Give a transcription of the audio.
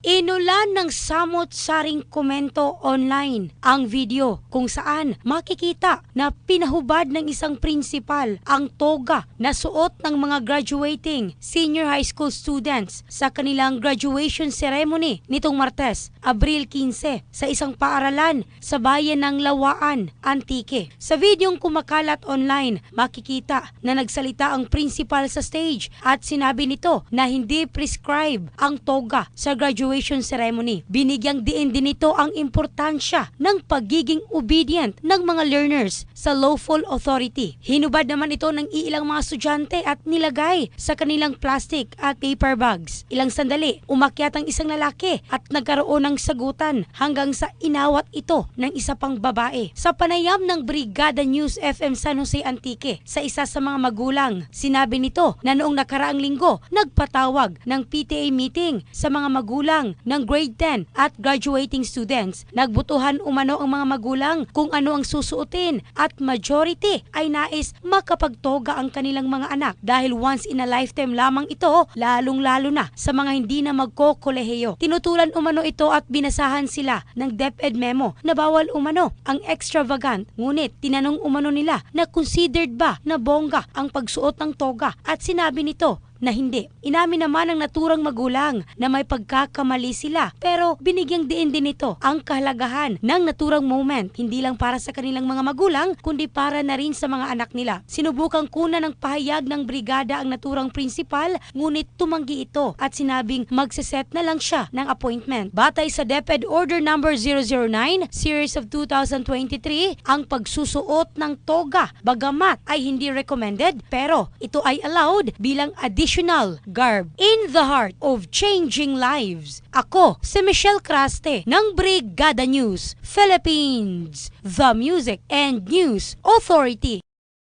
Inulan ng samot-saring komento online ang video kung saan makikita na pinahubad ng isang prinsipal ang toga na suot ng mga graduating senior high school students sa kanilang graduation ceremony nitong Martes, Abril 15 sa isang paaralan sa bayan ng Lawaan, Antique. Sa videong kumakalat online, makikita na nagsalita ang prinsipal sa stage at sinabi nito na hindi prescribe ang toga sa graduation ceremony. Binigyang diin din nito ang importansya ng pagiging obedient ng mga learners sa lawful authority. Hinubad naman ito ng ilang mga estudyante at nilagay sa kanilang plastic at paper bags. Ilang sandali, umakyat ang isang lalaki at nagkaroon ng sagutan hanggang sa inawat ito ng isa pang babae. Sa panayam ng Brigada News FM San Jose Antique sa isa sa mga magulang, sinabi nito na noong nakaraang linggo nagpatawag ng PTA meeting sa mga magulang ng grade 10 at graduating students. Nagbutuhan umano ang mga magulang kung ano ang susuotin at majority ay nais makapagtoga ang kanilang mga anak dahil once in a lifetime lamang ito, lalong-lalo na sa mga hindi na magkokolehiyo. Tinutulan umano ito at binasahan sila ng DepEd memo na bawal umano ang extravagant, ngunit tinanong umano nila na considered ba na bongga ang pagsuot ng toga at sinabi nito na hindi. Inamin naman ng naturang magulang na may pagkakamali sila pero binigyang diin din ito ang kahalagahan ng naturang moment hindi lang para sa kanilang mga magulang kundi para na rin sa mga anak nila. Sinubukang kunan ng pahayag ng brigada ang naturang principal ngunit tumanggi ito at sinabing magseset na lang siya ng appointment. Batay sa DepEd Order Number 009 Series of 2023, ang pagsusuot ng toga bagamat ay hindi recommended pero ito ay allowed bilang additional garb in the heart of changing lives. Ako si Michelle Craste ng Brigada News Philippines, the Music and News Authority.